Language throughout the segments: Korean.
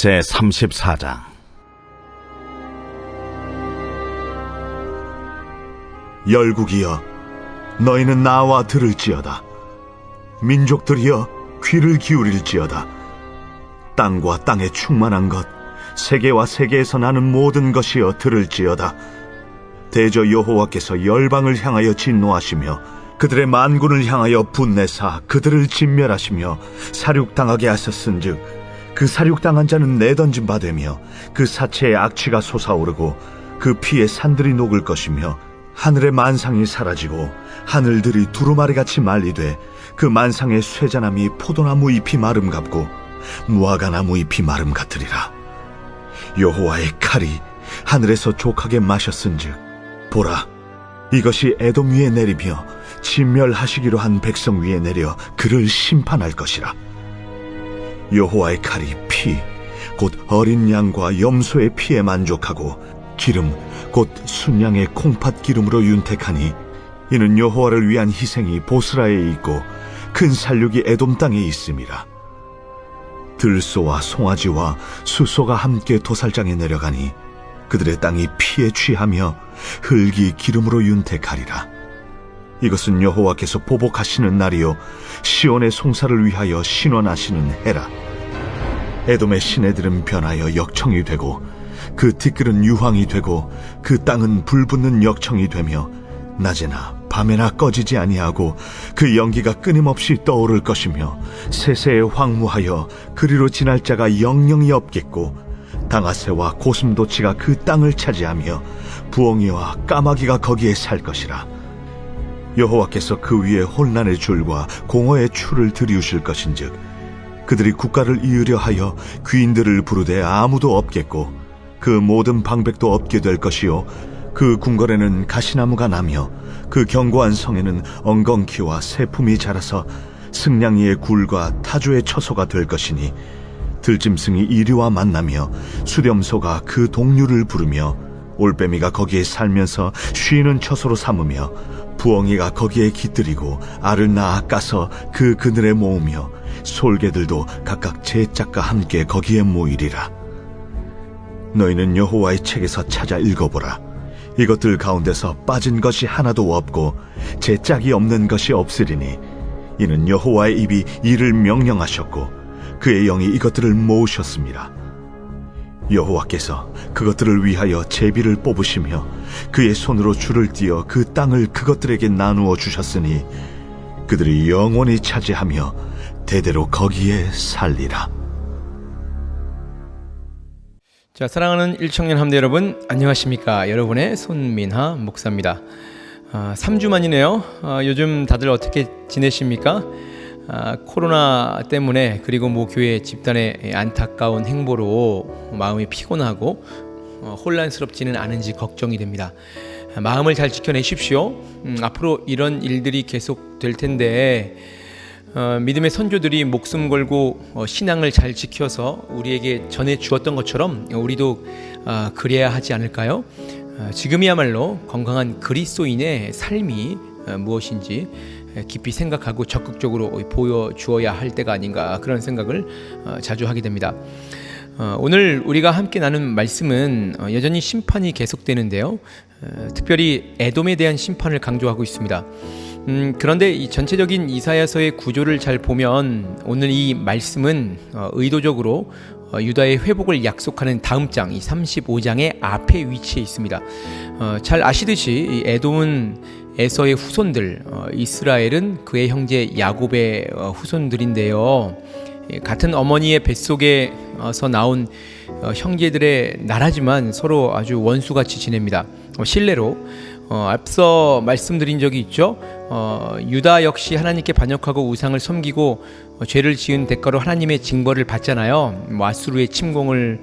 제34장. 열국이여, 너희는 나와 들을지어다. 민족들이여, 귀를 기울일지어다. 땅과 땅에 충만한 것, 세계와 세계에서 나는 모든 것이여 들을지어다. 대저 여호와께서 열방을 향하여 진노하시며 그들의 만군을 향하여 분내사 그들을 진멸하시며 사륙당하게 하셨은즉 그 사륙당한 자는 내던진 바 되며 그 사체의 악취가 솟아오르고 그 피에 산들이 녹을 것이며 하늘의 만상이 사라지고 하늘들이 두루마리같이 말리되 그 만상의 쇠자나무 포도나무 잎이 마름 같고 무화과나무 잎이 마름 같으리라. 여호와의 칼이 하늘에서 족하게 마셨은즉 보라, 이것이 에돔 위에 내리며 진멸하시기로 한 백성 위에 내려 그를 심판할 것이라. 여호와의 칼이 피, 곧 어린 양과 염소의 피에 만족하고 기름, 곧 순양의 콩팥 기름으로 윤택하니 이는 여호와를 위한 희생이 보스라에 있고 큰 살육이 에돔 땅에 있음이라. 들소와 송아지와 수소가 함께 도살장에 내려가니 그들의 땅이 피에 취하며 흙이 기름으로 윤택하리라. 이것은 여호와께서 보복하시는 날이요 시온의 송사를 위하여 신원하시는 해라. 에돔의 시내들은 변하여 역청이 되고 그 티끌은 유황이 되고 그 땅은 불붙는 역청이 되며 낮에나 밤에나 꺼지지 아니하고 그 연기가 끊임없이 떠오를 것이며 세세에 황무하여 그리로 지날 자가 영영이 없겠고 당아새와 고슴도치가 그 땅을 차지하며 부엉이와 까마귀가 거기에 살 것이라. 여호와께서 그 위에 혼란의 줄과 공허의 추를 들이우실 것인즉 그들이 국가를 이으려 하여 귀인들을 부르되 아무도 없겠고 그 모든 방백도 없게 될 것이요 그 궁궐에는 가시나무가 나며 그 견고한 성에는 엉겅퀴와 새품이 자라서 승냥이의 굴과 타조의 처소가 될 것이니 들짐승이 이리와 만나며 수렴소가 그 동류를 부르며 올빼미가 거기에 살면서 쉬는 처소로 삼으며 부엉이가 거기에 깃들이고 알을 낳아 까서 그 그늘에 모으며 솔개들도 각각 제 짝과 함께 거기에 모이리라. 너희는 여호와의 책에서 찾아 읽어보라. 이것들 가운데서 빠진 것이 하나도 없고 제 짝이 없는 것이 없으리니 이는 여호와의 입이 이를 명령하셨고 그의 영이 이것들을 모으셨습니다. 여호와께서 그것들을 위하여 제비를 뽑으시며 그의 손으로 줄을 띄어 그 땅을 그것들에게 나누어 주셨으니 그들이 영원히 차지하며 대대로 거기에 살리라. 자, 사랑하는 일청년 함대 여러분, 안녕하십니까? 여러분의 손민하 목사입니다. 3주 만이네요. 요즘 다들 어떻게 지내십니까? 코로나 때문에 그리고 교회 집단의 안타까운 행보로 마음이 피곤하고 혼란스럽지는 않은지 걱정이 됩니다. 마음을 잘 지켜내십시오. 앞으로 이런 일들이 계속될 텐데 믿음의 선조들이 목숨 걸고 신앙을 잘 지켜서 우리에게 전해 주었던 것처럼 우리도 그래야 하지 않을까요? 지금이야말로 건강한 그리스도인의 삶이 무엇인지 깊이 생각하고 적극적으로 보여주어야 할 때가 아닌가, 그런 생각을 자주 하게 됩니다. 오늘 우리가 함께 나눈 말씀은 여전히 심판이 계속되는데요, 특별히 에돔에 대한 심판을 강조하고 있습니다. 그런데 이 전체적인 이사야서의 구조를 잘 보면 오늘 이 말씀은 의도적으로 유다의 회복을 약속하는 다음 장, 이 35장의 앞에 위치해 있습니다. 잘 아시듯이 이 에돔은 에서의 후손들, 이스라엘은 그의 형제 야곱의 후손들인데요, 같은 어머니의 뱃속에서 나온 형제들의 나라지만 서로 아주 원수같이 지냅니다. 실례로 앞서 말씀드린 적이 있죠. 유다 역시 하나님께 반역하고 우상을 섬기고 죄를 지은 대가로 하나님의 징벌을 받잖아요. 아수르의 침공을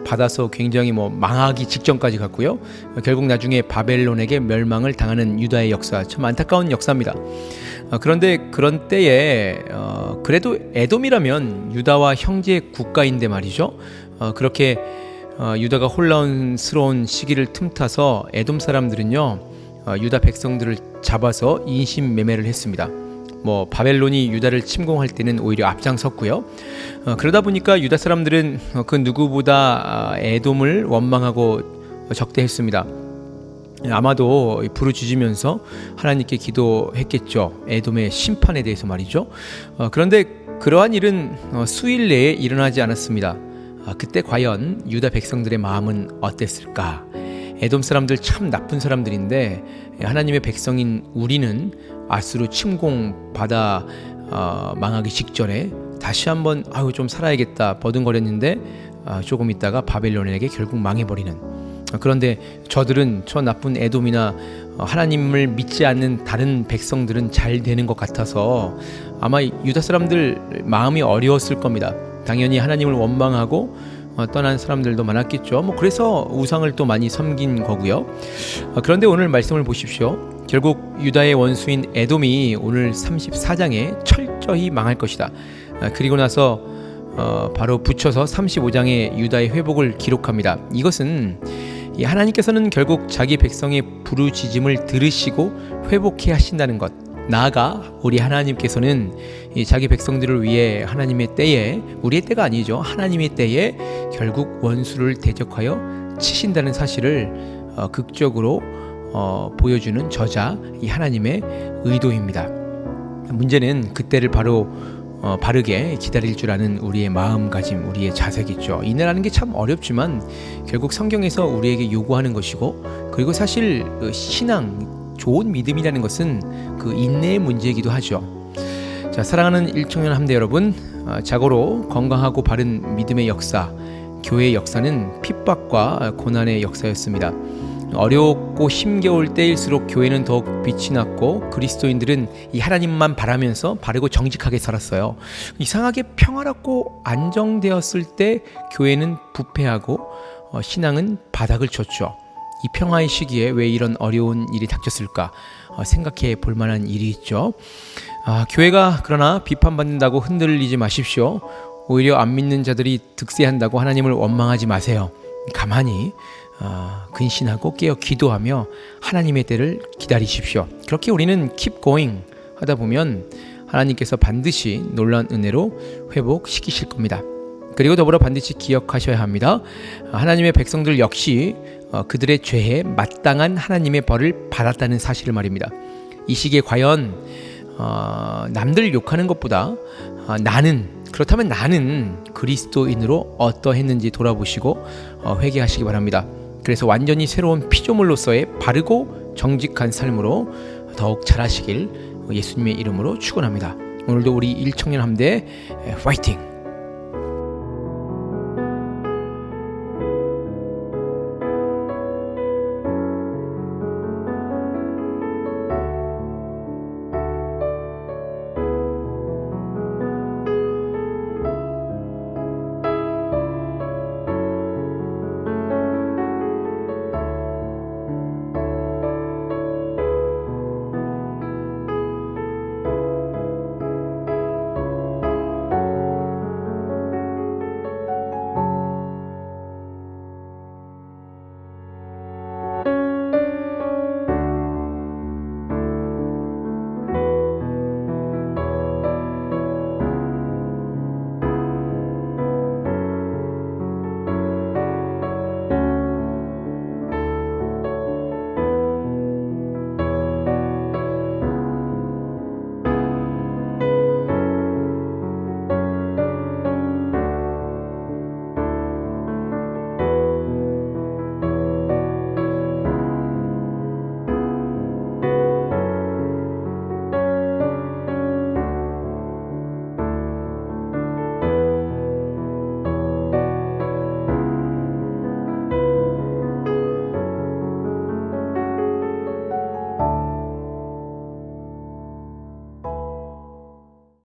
받아서 굉장히 망하기 직전까지 갔고요. 결국 나중에 바벨론에게 멸망을 당하는 유다의 역사, 참 안타까운 역사입니다. 그런데 그런 때에 그래도 에돔이라면 유다와 형제 국가인데 말이죠. 그렇게 유다가 혼란스러운 시기를 틈타서 에돔 사람들은요, 유다 백성들을 잡아서 인신매매를 했습니다. 뭐 바벨론이 유다를 침공할 때는 오히려 앞장섰고요. 그러다 보니까 유다 사람들은 그 누구보다 에돔을 원망하고 적대했습니다. 아마도 부르짖으면서 하나님께 기도했겠죠. 에돔의 심판에 대해서 말이죠. 그런데 그러한 일은 수일 내에 일어나지 않았습니다. 그때 과연 유다 백성들의 마음은 어땠을까? 에돔 사람들 참 나쁜 사람들인데 하나님의 백성인 우리는 아수르 침공받아 망하기 직전에 다시 한번 좀 살아야겠다 버둥거렸는데 조금 있다가 바벨론에게 결국 망해버리는. 그런데 저들은 저 나쁜 에돔이나 하나님을 믿지 않는 다른 백성들은 잘 되는 것 같아서 아마 유다 사람들 마음이 어려웠을 겁니다. 당연히 하나님을 원망하고 떠난 사람들도 많았겠죠. 그래서 우상을 또 많이 섬긴 거고요. 그런데 오늘 말씀을 보십시오. 결국 유다의 원수인 에돔이 오늘 34장에 철저히 망할 것이다. 그리고 나서 바로 붙여서 35장에 유다의 회복을 기록합니다. 이것은 하나님께서는 결국 자기 백성의 부르짖음을 들으시고 회복해 하신다는 것, 나아가 우리 하나님께서는 자기 백성들을 위해 하나님의 때에, 우리의 때가 아니죠, 하나님의 때에 결국 원수를 대적하여 치신다는 사실을 극적으로 보여주는 저자 이 하나님의 의도입니다. 문제는 그때를 바르게 기다릴 줄 아는 우리의 마음가짐, 우리의 자세겠죠. 인내라는 게 참 어렵지만 결국 성경에서 우리에게 요구하는 것이고, 그리고 사실 신앙, 좋은 믿음이라는 것은 그 인내의 문제이기도 하죠. 자, 사랑하는 일청년 함대 여러분, 자고로 건강하고 바른 믿음의 역사, 교회의 역사는 핍박과 고난의 역사였습니다. 어렵고 힘겨울 때일수록 교회는 더욱 빛이 났고 그리스도인들은 이 하나님만 바라면서 바르고 정직하게 살았어요. 이상하게 평화롭고 안정되었을 때 교회는 부패하고 신앙은 바닥을 쳤죠. 이 평화의 시기에 왜 이런 어려운 일이 닥쳤을까 생각해 볼 만한 일이 있죠. 교회가 그러나 비판받는다고 흔들리지 마십시오. 오히려 안 믿는 자들이 득세한다고 하나님을 원망하지 마세요. 가만히 근신하고 깨어 기도하며 하나님의 때를 기다리십시오. 그렇게 우리는 keep going 하다 보면 하나님께서 반드시 놀라운 은혜로 회복시키실 겁니다. 그리고 더불어 반드시 기억하셔야 합니다. 하나님의 백성들 역시 그들의 죄에 마땅한 하나님의 벌을 받았다는 사실을 말입니다. 이 시기에 과연 남들 욕하는 것보다 그렇다면 나는 그리스도인으로 어떠했는지 돌아보시고 회개하시기 바랍니다. 그래서 완전히 새로운 피조물로서의 바르고 정직한 삶으로 더욱 잘하시길 예수님의 이름으로 축원합니다. 오늘도 우리 일청년 함대 화이팅!